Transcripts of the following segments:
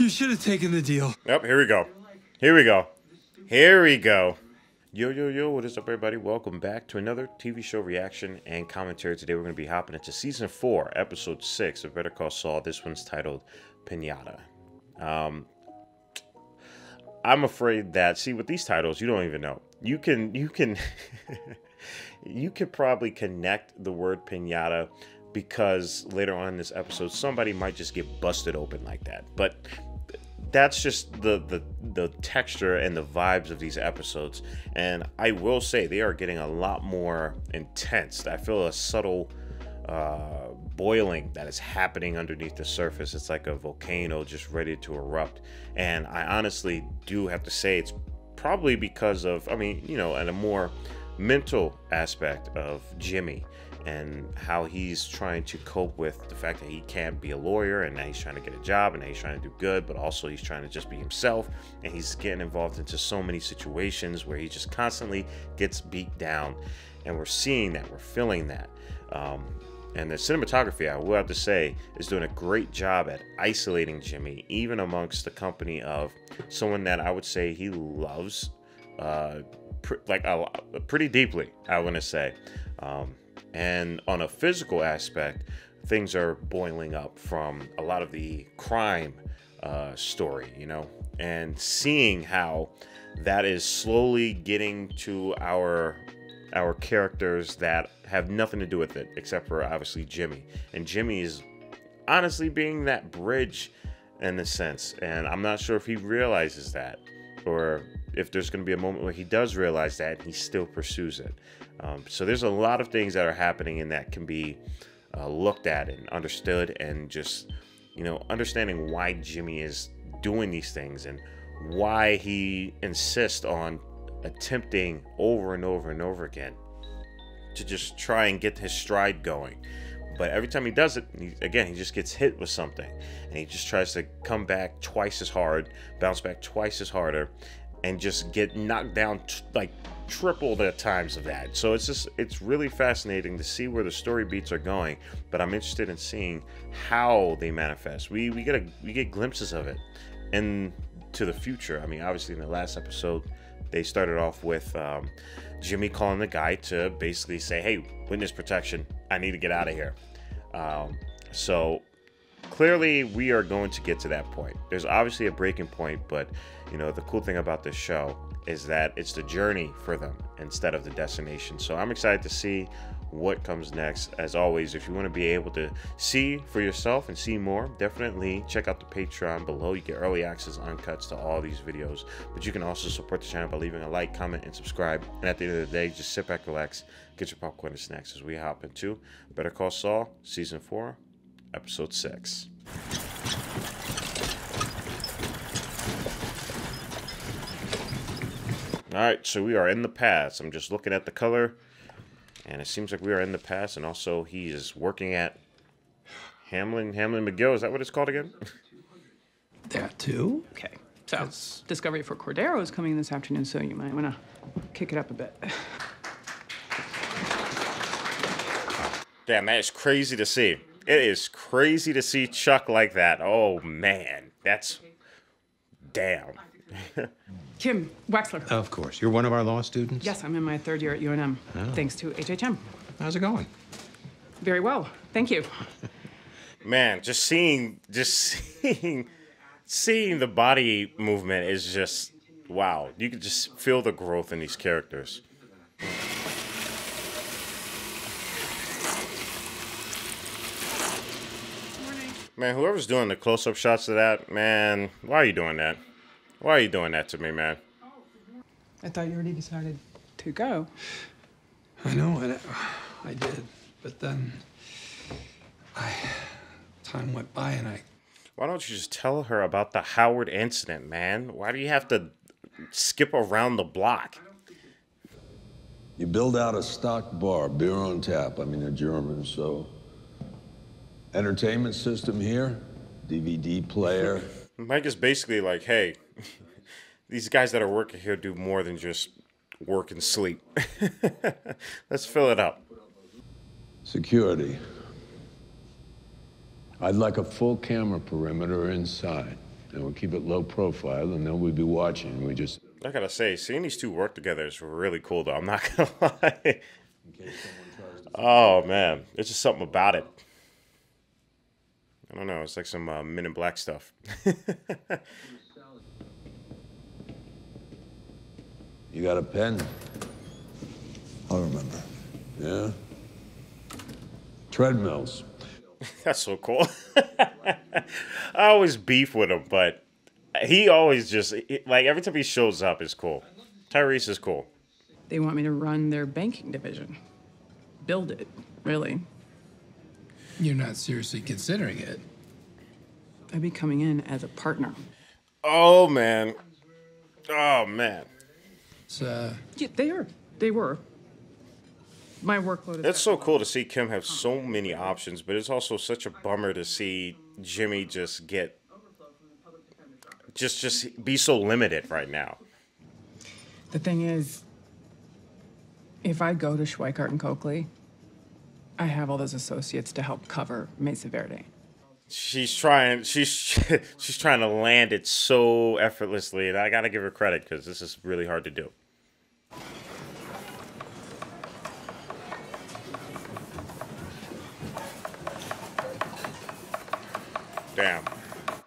You should have taken the deal. Yep, here we go. Here we go. Here we go. Yo, yo, yo, what is up, everybody? Welcome back to another TV show reaction and commentary. Today we're going to be hopping into Season 4, Episode 6 of Better Call Saul. This one's titled Piñata. I'm afraid that, see, with these titles, you don't even know. You can you could probably connect the word piñata because later on in this episode, somebody might just get busted open like that. But that's just the texture and the vibes of these episodes. And I will say they are getting a lot more intense. I feel a subtle boiling that is happening underneath the surface. It's like a volcano just ready to erupt. And I honestly do have to say it's probably because of, I mean, you know, at a more mental aspect of Jimmy and how he's trying to cope with the fact that he can't be a lawyer, and now he's trying to get a job, and now he's trying to do good, but also he's trying to just be himself, and he's getting involved into so many situations where he just constantly gets beat down, and we're seeing that, we're feeling that. And the cinematography, I will have to say, is doing a great job at isolating Jimmy, even amongst the company of someone that I would say he loves pretty deeply, I want to say. And on a physical aspect, things are boiling up from a lot of the crime story, you know, and seeing how that is slowly getting to our characters that have nothing to do with it, except for obviously Jimmy. And Jimmy is honestly being that bridge in a sense, and I'm not sure if he realizes that, or if there's going to be a moment where he does realize that and he still pursues it. So there's a lot of things that are happening and that can be looked at and understood, and just, you know, understanding why Jimmy is doing these things and why he insists on attempting over and over and over again to just try and get his stride going. But every time he does it, he just gets hit with something, and he just tries to come back twice as hard, bounce back twice as harder, and just get knocked down like triple the times of that. So it's really fascinating to see where the story beats are going, but I'm interested in seeing how they manifest. We get glimpses of it into the future. I mean, obviously in the last episode, they started off with Jimmy calling the guy to basically say, hey, witness protection, I need to get out of here. So clearly we are going to get to that point. There's obviously a breaking point, but you know, the cool thing about this show is that it's the journey for them instead of the destination. So I'm excited to see what comes next. As always, if you want to be able to see for yourself and see more, definitely check out the Patreon below. You get early access, uncuts to all these videos, but you can also support the channel by leaving a like, comment, and subscribe. And at the end of the day, just sit back, relax, get your popcorn and snacks as we hop into Better Call Saul Season 4, Episode 6. All right, so we are in the past. I'm just looking at the color, and it seems like we are in the past, and also he is working at Hamlin McGill. Is that what it's called again? That too? Okay, so Discovery for Cordero is coming this afternoon, so you might want to kick it up a bit. Damn, that is crazy to see. It is crazy to see Chuck like that. Oh, man. That's... damn. Kim Wexler. Of course. You're one of our law students? Yes, I'm in my third year at UNM, thanks to HHM. How's it going? Very well, thank you. Man, just seeing the body movement is just, wow. You can just feel the growth in these characters. Man, whoever's doing the close-up shots of that, man, why are you doing that? Why are you doing that to me, man? I thought you already decided to go. I know, and I did, but then time went by and I... Why don't you just tell her about the Howard incident, man? Why do you have to skip around the block? You build out a stock bar, beer on tap. I mean, they're German, so... Entertainment system here, DVD player. Mike is basically like, hey, these guys that are working here do more than just work and sleep. Let's fill it up. Security. I'd like a full camera perimeter inside. And we'll keep it low profile, and then we'll be watching. We just... I gotta say, seeing these two work together is really cool, though. I'm not gonna lie. Oh, man. There's just something about it. I don't know. It's like some Men in Black stuff. You got a pen? I'll remember. Yeah? Treadmills. That's so cool. I always beef with him, but he always just, like, every time he shows up is cool. Tyrese is cool. They want me to run their banking division. Build it, really. You're not seriously considering it. I'd be coming in as a partner. Oh, man. Oh, man. It's, Yeah, they were. My workload is... It's so cool to see Kim have so many options, but it's also such a bummer to see Jimmy just get... Just be so limited right now. The thing is, if I go to Schweikart and Coakley, I have all those associates to help cover Mesa Verde. She's trying to land it so effortlessly, and I gotta give her credit because this is really hard to do. Damn.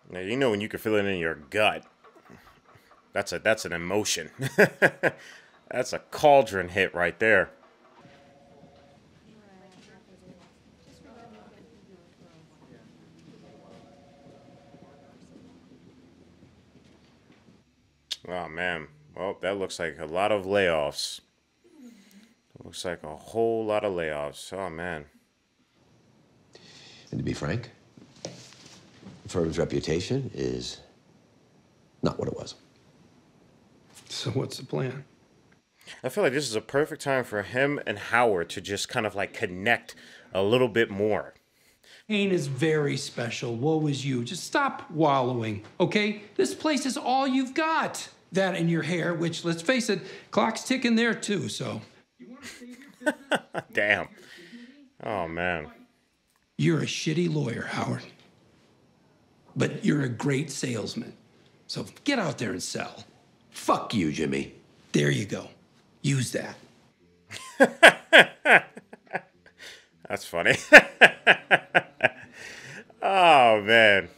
Now you know when you can feel it in your gut. That's an emotion. That's a cauldron hit right there. Oh, man. Well, that looks like a lot of layoffs. Looks like a whole lot of layoffs. Oh, man. And to be frank, the firm's reputation is not what it was. so what's the plan? I feel like this is a perfect time for him and Howard to just kind of like connect a little bit more. Pain is very special. Woe is you. Just stop wallowing, okay? This place is all you've got. That and your hair, which, let's face it, clock's ticking there too, so. Damn. Oh, man. You're a shitty lawyer, Howard. But you're a great salesman. So get out there and sell. Fuck you, Jimmy. There you go. Use that. That's funny. Oh, man.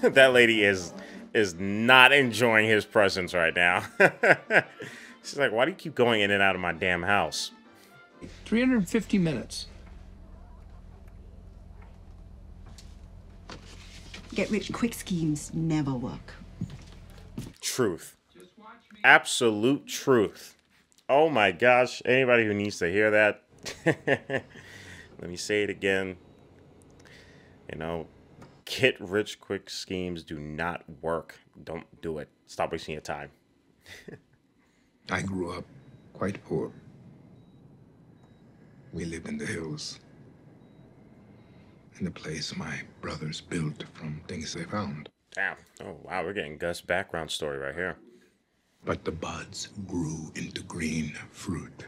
That lady is not enjoying his presence right now. She's like, why do you keep going in and out of my damn house? 350 minutes. Get-rich-quick schemes never work. Truth. Absolute truth. Oh my gosh. Anybody who needs to hear that, let me say it again. You know, get-rich-quick schemes do not work. Don't do it. Stop wasting your time. I grew up quite poor. We lived in the hills, in the place my brothers built from things they found. Damn. Oh, wow. We're getting Gus' background story right here. But the buds grew into green fruit.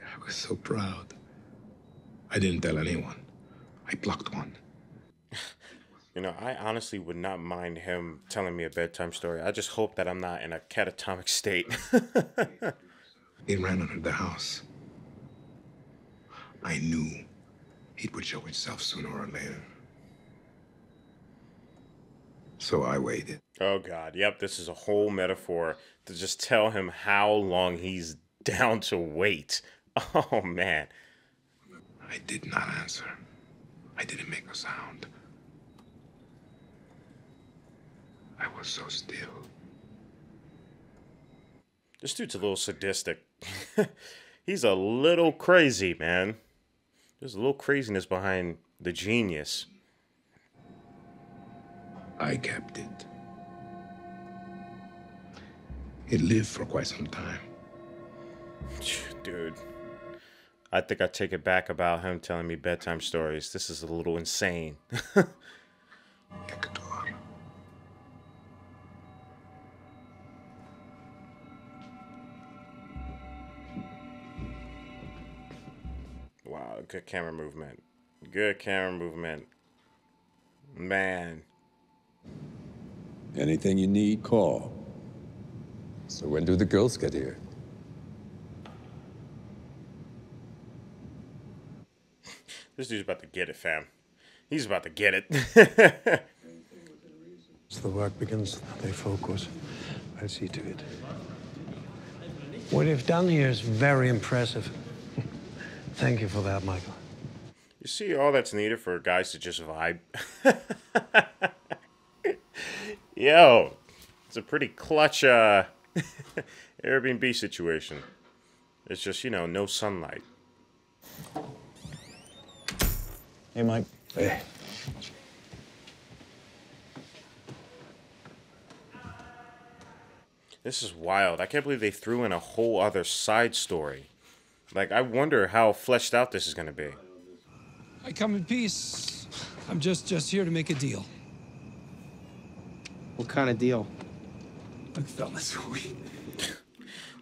I was so proud. I didn't tell anyone. I plucked one. You know, I honestly would not mind him telling me a bedtime story. I just hope that I'm not in a catatonic state. It ran under the house. I knew it would show itself sooner or later. So I waited. Oh, God. Yep, this is a whole metaphor to just tell him how long he's down to wait. Oh, man. I did not answer. I didn't make a sound. I was so still. This dude's a little sadistic. He's a little crazy, man. There's a little craziness behind the genius. I kept it. It lived for quite some time. Dude. I think I take it back about him telling me bedtime stories. This is a little insane. wow. Good camera movement. Good camera movement. Man. Anything you need, call. So when do the girls get here? This dude's about to get it, fam. He's about to get it. As the work begins, they focus. I'll see to it. What you've done here is very impressive. Thank you for that, Michael. You see all that's needed for guys to just vibe? Yo, it's a pretty clutch Airbnb situation. It's just, you know, no sunlight. Hey, Mike. Hey. This is wild. I can't believe they threw in a whole other side story. Like, I wonder how fleshed out this is going to be. I come in peace. I'm just here to make a deal. What kind of deal? Look, fellas,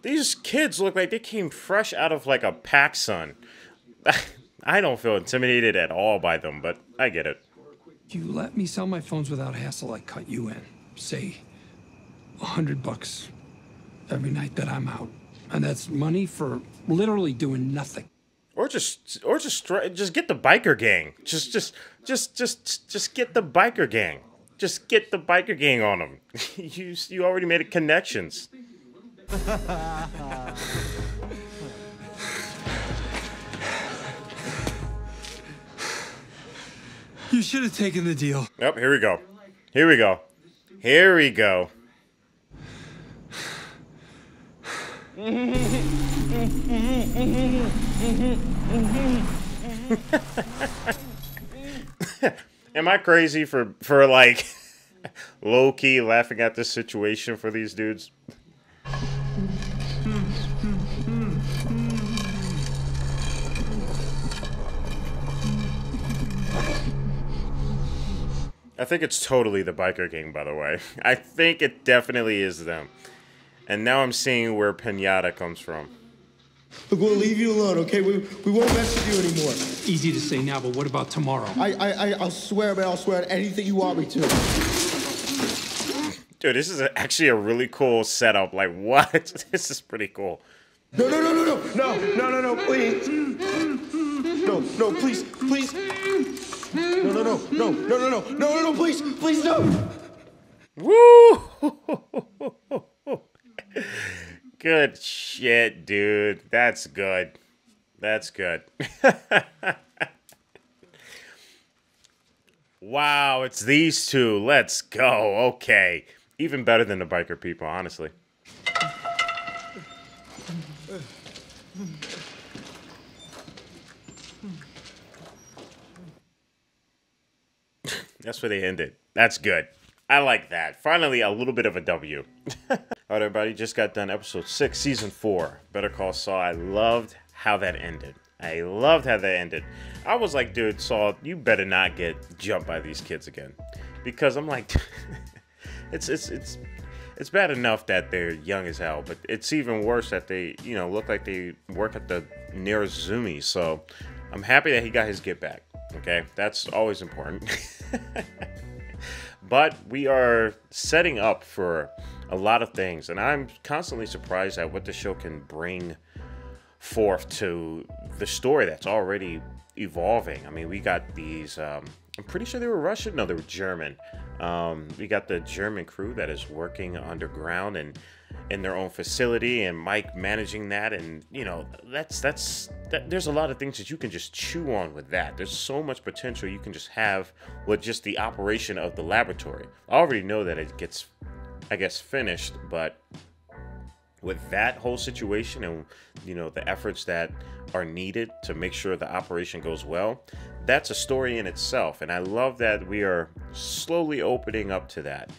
These kids look like they came fresh out of, like, a PacSun. I don't feel intimidated at all by them, but I get it. you let me sell my phones without hassle, I cut you in. Say, $100 every night that I'm out. And that's money for literally doing nothing. Or just get the biker gang. Just get the biker gang. Just get the biker gang on them. You already made connections. You should have taken the deal. Yep, here we go. Here we go. Here we go. Am I crazy for like low-key laughing at this situation for these dudes? I think it's totally the biker gang, by the way. I think it definitely is them. And now I'm seeing where Piñata comes from. Look, we'll leave you alone, okay? We won't mess with you anymore. Easy to say now, but what about tomorrow? I'll swear, man, I'll swear on anything you want me to. Dude, this is actually a really cool setup. Like, what? This is pretty cool. No, please. No, please. No, please, no. Woo! Good shit, dude. That's good. That's good. Wow, it's these two. Let's go. Okay. Even better than the biker people, honestly. That's where they ended. That's good. I like that. Finally, a little bit of a W. All right, everybody. Just got done episode 6, season 4. Better Call Saul. I loved how that ended. I was like, dude, Saul, you better not get jumped by these kids again. Because I'm like, it's bad enough that they're young as hell, but it's even worse that they, look like they work at the nearest Zoomies. So I'm happy that he got his get back. Okay, that's always important. But we are setting up for a lot of things, and I'm constantly surprised at what the show can bring forth to the story that's already evolving. I mean, we got these, I'm pretty sure they were Russian. No, they were German. We got the German crew that is working underground and in their own facility, and Mike managing that, and there's a lot of things that you can just chew on with that. There's so much potential you can just have with just the operation of the laboratory. I already know that it gets, I guess, finished, but with that whole situation and the efforts that are needed to make sure the operation goes well, that's a story in itself, and I love that we are slowly opening up to that.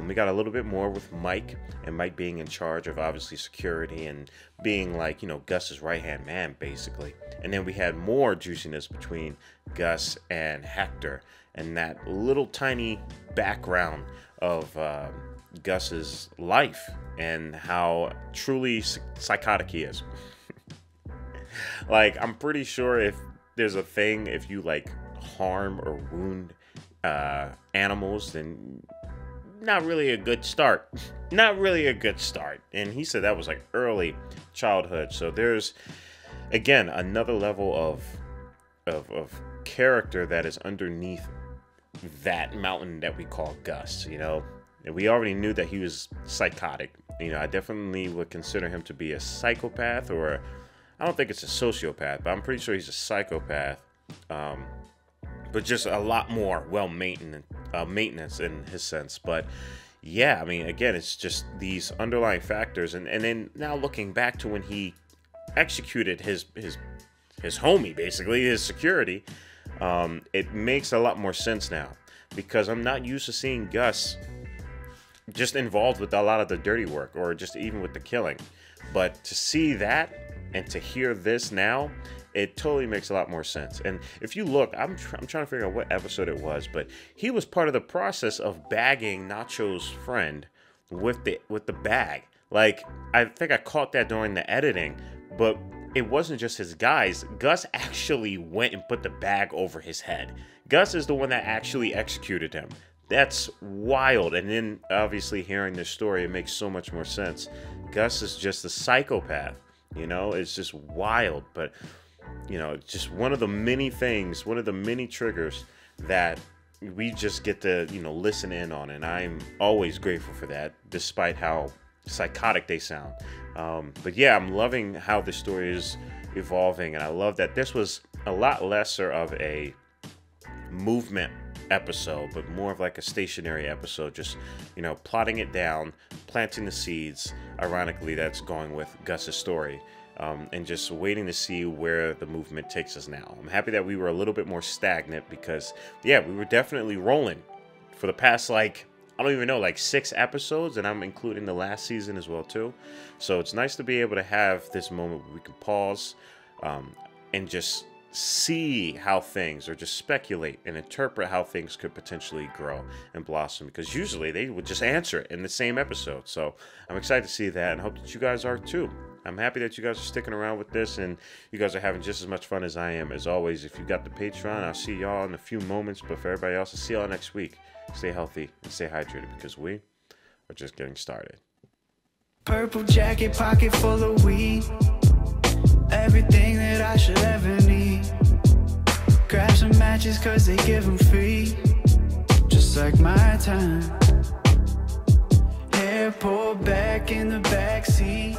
We got a little bit more with Mike, and Mike being in charge of obviously security and being like, Gus's right-hand man, basically. And then we had more juiciness between Gus and Hector, and that little tiny background of Gus's life and how truly psychotic he is. Like, I'm pretty sure if there's a thing, if you like harm or wound animals, then not really a good start. Not really a good start. And he said that was like early childhood. So there's, again, another level of character that is underneath that mountain that we call Gus, you know. And we already knew that he was psychotic. You know, I definitely would consider him to be a psychopath, or I don't think it's a sociopath, but I'm pretty sure he's a psychopath. But just a lot more maintenance in his sense. But yeah, I mean, again, it's just these underlying factors, and then now looking back to when he executed his homie, basically his security, it makes a lot more sense now, because I'm not used to seeing Gus just involved with a lot of the dirty work, or just even with the killing. But to see that and to hear this now, it totally makes a lot more sense. And if you look, I'm trying to figure out what episode it was, but he was part of the process of bagging Nacho's friend with the bag. Like, I think I caught that during the editing, but it wasn't just his guys. Gus actually went and put the bag over his head. Gus is the one that actually executed him. That's wild. And then obviously hearing this story, it makes so much more sense. Gus is just a psychopath, you know. It's just wild. But you know, just one of the many things, one of the many triggers that we just get to, you know, listen in on. And I'm always grateful for that, despite how psychotic they sound. But yeah, I'm loving how the story is evolving. And I love that this was a lot lesser of a movement episode, but more of like a stationary episode, just, you know, plotting it down, planting the seeds. Ironically, that's going with Gus's story. And just waiting to see where the movement takes us now. I'm happy that we were a little bit more stagnant, because, yeah, we were definitely rolling for the past, like, I don't even know, like 6 episodes, and I'm including the last season as well, too. So it's nice to be able to have this moment where we can pause and just see how things, or just speculate and interpret how things could potentially grow and blossom, because usually they would just answer it in the same episode. So I'm excited to see that, and hope that you guys are too. I'm happy that you guys are sticking around with this, and you guys are having just as much fun as I am. As always, if you got the Patreon, I'll see y'all in a few moments, but for everybody else, I'll see y'all next week. Stay healthy and stay hydrated, because we are just getting started. Purple jacket, pocket full of weed, everything that I should ever need. Grab some matches, cause they give them free, just like my time. Hair pulled back in the backseat.